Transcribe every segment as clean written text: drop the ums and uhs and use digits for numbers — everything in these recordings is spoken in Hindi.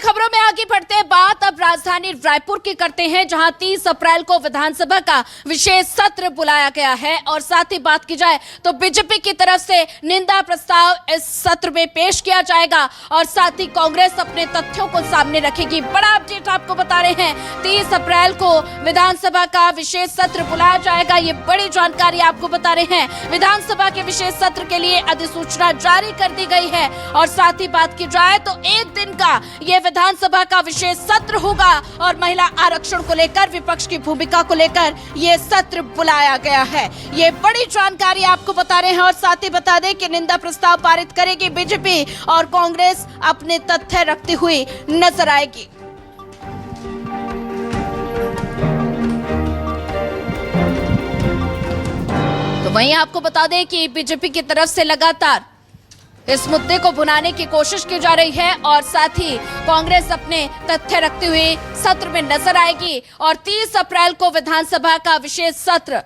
खबरों में आगे बढ़ते हैं, बात अब राजधानी रायपुर की करते हैं, जहां 30 अप्रैल को विधानसभा का विशेष सत्र बुलाया गया है। और साथ ही बात की जाए तो बीजेपी की तरफ से निंदा प्रस्ताव इस सत्र में पेश किया जाएगा और साथ ही कांग्रेस अपने तथ्यों को सामने रखेगी। बड़ा अपडेट आपको बता रहे हैं, 30 अप्रैल को विधानसभा का विशेष सत्र बुलाया जाएगा। ये बड़ी जानकारी आपको बता रहे हैं। विधानसभा के विशेष सत्र के लिए अधिसूचना जारी कर दी गई है और साथ ही बात की जाए तो एक दिन का ये विधानसभा का विशेष सत्र होगा और महिला आरक्षण को लेकर विपक्ष की भूमिका को लेकर ये सत्र बुलाया गया है। ये बड़ी जानकारी आपको बता रहे हैं और साथ ही बता दें कि निंदा प्रस्ताव पारित करेगी बीजेपी और कांग्रेस अपने तथ्य रखती हुई नजर आएगी। तो वहीं आपको बता दें कि बीजेपी की तरफ से लगातार इस मुद्दे को भुनाने की कोशिश की जा रही है और साथ ही कांग्रेस अपने तथ्य रखते हुए सत्र में नजर आएगी। और 30 अप्रैल को विधानसभा का विशेष सत्र,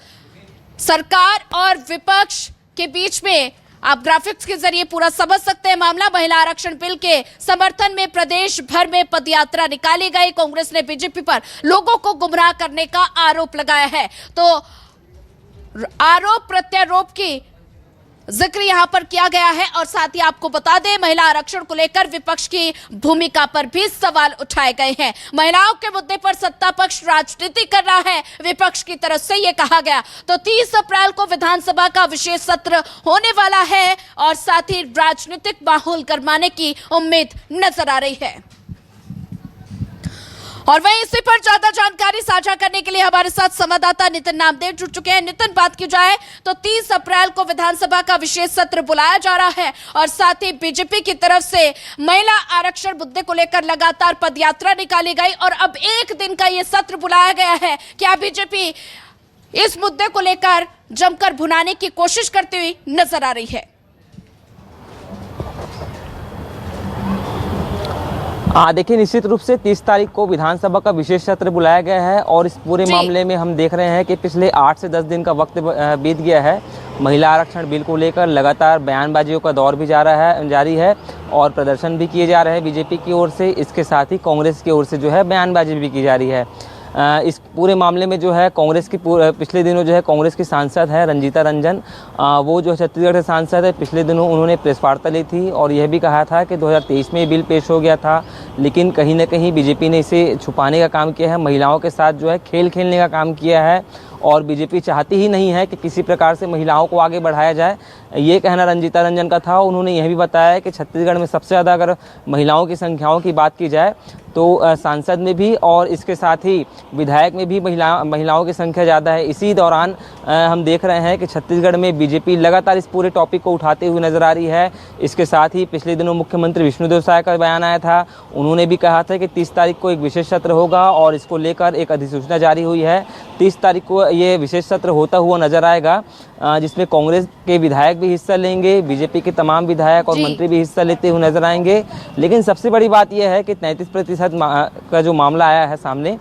सरकार और विपक्ष के बीच में आप ग्राफिक्स के जरिए पूरा समझ सकते हैं मामला। महिला आरक्षण बिल के समर्थन में प्रदेश भर में पदयात्रा निकाली गई। कांग्रेस ने बीजेपी पर लोगों को गुमराह करने का आरोप लगाया है। तो आरोप प्रत्यारोप की जिक्र यहां पर किया गया है और साथ ही आपको बता दें, महिला आरक्षण को लेकर विपक्ष की भूमिका पर भी सवाल उठाए गए हैं। महिलाओं के मुद्दे पर सत्ता पक्ष राजनीति कर रहा है, विपक्ष की तरफ से यह कहा गया। तो 30 अप्रैल को विधानसभा का विशेष सत्र होने वाला है और साथ ही राजनीतिक माहौल गरमाने की उम्मीद नजर आ रही है। और वहीं इसी पर ज्यादा जानकारी साझा करने के लिए हमारे साथ संवाददाता नितिन नामदेव जुड़ चुके हैं। नितिन, बात की जाए तो 30 अप्रैल को विधानसभा का विशेष सत्र बुलाया जा रहा है और साथ ही बीजेपी की तरफ से महिला आरक्षण मुद्दे को लेकर लगातार पदयात्रा निकाली गई और अब एक दिन का यह सत्र बुलाया गया है। क्या बीजेपी इस मुद्दे को लेकर जमकर भुनाने की कोशिश करती हुई नजर आ रही है? देखिए, निश्चित रूप से 30 तारीख को विधानसभा का विशेष सत्र बुलाया गया है और इस पूरे मामले में हम देख रहे हैं कि पिछले 8 से 10 दिन का वक्त बीत गया है। महिला आरक्षण बिल को लेकर लगातार बयानबाजियों का दौर भी जारी है और प्रदर्शन भी किए जा रहे हैं बीजेपी की ओर से। इसके साथ ही कांग्रेस की ओर से जो है बयानबाजी भी की जा रही है। इस पूरे मामले में जो है कांग्रेस की पिछले दिनों जो है कांग्रेस की सांसद है रंजीता रंजन, वो जो छत्तीसगढ़ से सांसद है, पिछले दिनों उन्होंने प्रेस वार्ता ली थी और यह भी कहा था कि 2023 में बिल पेश हो गया था, लेकिन कहीं ना कहीं बीजेपी ने इसे छुपाने का काम किया है, महिलाओं के साथ जो है खेल खेलने का काम किया है और बीजेपी चाहती ही नहीं है कि किसी प्रकार से महिलाओं को आगे बढ़ाया जाए। ये कहना रंजीता रंजन का था। उन्होंने यह भी बताया कि छत्तीसगढ़ में सबसे ज़्यादा अगर महिलाओं की संख्याओं की बात की जाए तो सांसद में भी और इसके साथ ही विधायक में भी महिलाओं की संख्या ज़्यादा है। इसी दौरान हम देख रहे हैं कि छत्तीसगढ़ में बीजेपी लगातार इस पूरे टॉपिक को उठाते हुए नजर आ रही है। इसके साथ ही पिछले दिनों मुख्यमंत्री विष्णुदेव साय का बयान आया था, उन्होंने भी कहा था कि 30 तारीख को एक विशेष सत्र होगा और इसको लेकर एक अधिसूचना जारी हुई है। 30 तारीख को ये विशेष सत्र होता हुआ नजर आएगा जिसमें कांग्रेस के विधायक भी हिस्सा लेंगे, बीजेपी के तमाम विधायक और मंत्री भी हिस्सा लेते हुए नजर आएंगे। लेकिन सबसे बड़ी बात यह है कि 33% का जो मामला आया है सामने,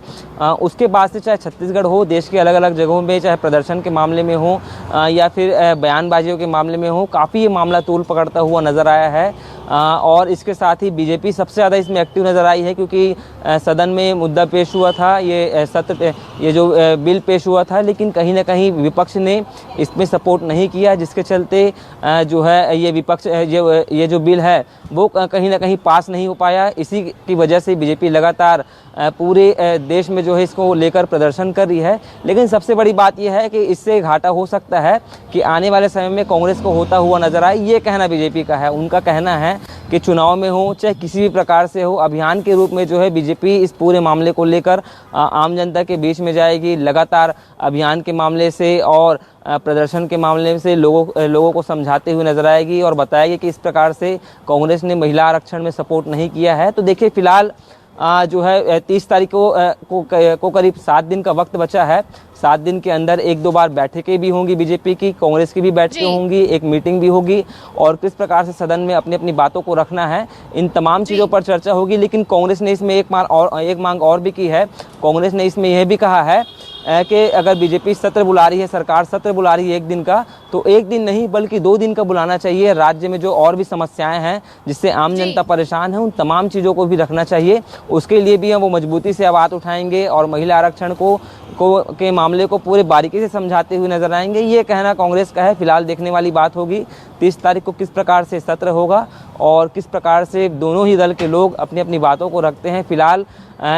उसके बाद से चाहे छत्तीसगढ़ हो, देश के अलग अलग जगहों में, चाहे प्रदर्शन के मामले में हो या फिर बयानबाजियों के मामले में हो, काफ़ी ये मामला तूल पकड़ता हुआ नजर आया है। और इसके साथ ही बीजेपी सबसे ज़्यादा इसमें एक्टिव नज़र आई है क्योंकि सदन में मुद्दा पेश हुआ था, ये जो बिल पेश हुआ था, लेकिन कहीं ना कहीं विपक्ष ने इसमें सपोर्ट नहीं किया, जिसके चलते जो है ये विपक्ष ये जो बिल है वो कहीं ना कहीं पास नहीं हो पाया। इसी की वजह से बीजेपी लगातार पूरे देश में जो है इसको लेकर प्रदर्शन कर रही है। लेकिन सबसे बड़ी बात यह है कि इससे घाटा हो सकता है कि आने वाले समय में कांग्रेस को होता हुआ नजर आए। ये कहना बीजेपी का है। उनका कहना है कि चुनाव में हो चाहे किसी भी प्रकार से हो, अभियान के रूप में जो है बीजेपी इस पूरे मामले को लेकर आम जनता के बीच में जाएगी। लगातार अभियान के मामले से और प्रदर्शन के मामले से लोगों को समझाते हुए नजर आएगी और बताएगी कि इस प्रकार से कांग्रेस ने महिला आरक्षण में सपोर्ट नहीं किया है। तो देखिए, फिलहाल जो है 30 तारीख को करीब 7 दिन का वक्त बचा है। 7 दिन के अंदर 1-2 बार बैठकें भी होंगी बीजेपी की, कांग्रेस की भी बैठकें होंगी, एक मीटिंग भी होगी और किस प्रकार से सदन में अपनी अपनी बातों को रखना है, इन तमाम चीज़ों पर चर्चा होगी। लेकिन कांग्रेस ने इसमें एक मांग और भी की है। कांग्रेस ने इसमें यह भी कहा है कि अगर बीजेपी सत्र बुला रही है, सरकार सत्र बुला रही है एक दिन का, तो एक दिन नहीं बल्कि 2 दिन का बुलाना चाहिए। राज्य में जो और भी समस्याएं हैं जिससे आम जनता परेशान है, उन तमाम चीज़ों को भी रखना चाहिए। उसके लिए भी हम वो मजबूती से आवाज़ उठाएंगे और महिला आरक्षण के मामले को पूरे बारीकी से समझाते हुए नजर आएंगे। ये कहना कांग्रेस का है। फिलहाल देखने वाली बात होगी 30 तारीख को किस प्रकार से सत्र होगा और किस प्रकार से दोनों ही दल के लोग अपनी अपनी बातों को रखते हैं। फिलहाल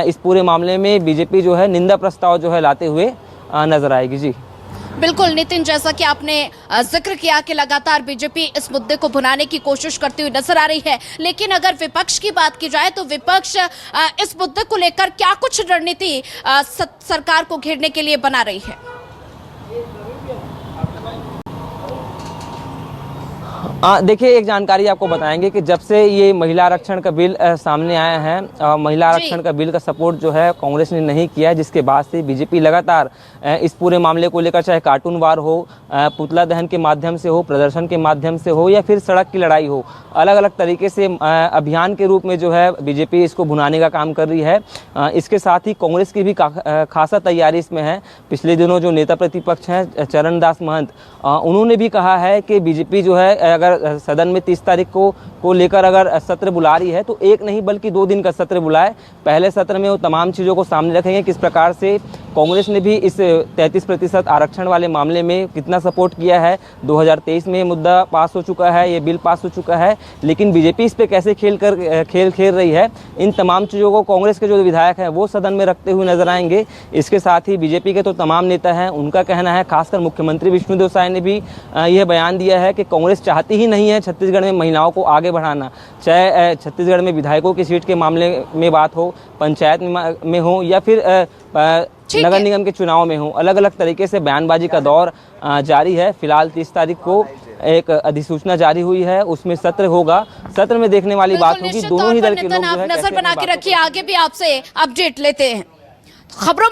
इस पूरे मामले में बीजेपी जो है निंदा प्रस्ताव जो है लाते हुए नजर आएगी। जी बिल्कुल नितिन, जैसा कि आपने जिक्र किया कि लगातार बीजेपी इस मुद्दे को भुनाने की कोशिश करती हुई नजर आ रही है, लेकिन अगर विपक्ष की बात की जाए तो विपक्ष इस मुद्दे को लेकर क्या कुछ रणनीति सरकार को घेरने के लिए बना रही है? देखिए, एक जानकारी आपको बताएंगे कि जब से ये महिला आरक्षण का बिल सामने आया है, महिला आरक्षण का बिल का सपोर्ट जो है कांग्रेस ने नहीं किया है, जिसके बाद से बीजेपी लगातार इस पूरे मामले को लेकर, चाहे कार्टून वार हो, पुतला दहन के माध्यम से हो, प्रदर्शन के माध्यम से हो या फिर सड़क की लड़ाई हो, अलग अलग तरीके से अभियान के रूप में जो है बीजेपी इसको भुनाने का काम कर रही है। इसके साथ ही कांग्रेस की भी खासा तैयारी इसमें है। पिछले दिनों जो नेता प्रतिपक्ष हैं चरणदास महंत, उन्होंने भी कहा है कि बीजेपी जो है अगर सदन में 30 तारीख को लेकर अगर सत्र बुला रही है तो एक नहीं बल्कि 2 दिन का सत्र बुलाए। पहले सत्र में वो तमाम चीज़ों को सामने रखेंगे, किस प्रकार से कांग्रेस ने भी इस 33% आरक्षण वाले मामले में कितना सपोर्ट किया है। 2023 में मुद्दा पास हो चुका है, ये बिल पास हो चुका है, लेकिन बीजेपी इस पे कैसे खेल रही है, इन तमाम चीज़ों को कांग्रेस के जो विधायक हैं वो सदन में रखते हुए नजर आएंगे। इसके साथ ही बीजेपी के तो तमाम नेता हैं, उनका कहना है, खासकर मुख्यमंत्री विष्णुदेव साय ने भी यह बयान दिया है कि कांग्रेस चाहती ही नहीं है छत्तीसगढ़ में महिलाओं को आगे बढ़ाना। चाहे छत्तीसगढ़ में विधायकों की सीट के मामले में बात हो, पंचायत में हो या फिर नगर निगम के चुनाव में हो, अलग अलग तरीके से बयानबाजी का दौर जारी है। फिलहाल 30 तारीख को एक अधिसूचना जारी हुई है, उसमें सत्र होगा। सत्र में देखने वाली बात होगी दोनों ही दल के लोग जो है नजर बना के रखिए, आगे भी आपसे अपडेट लेते हैं खबरों में।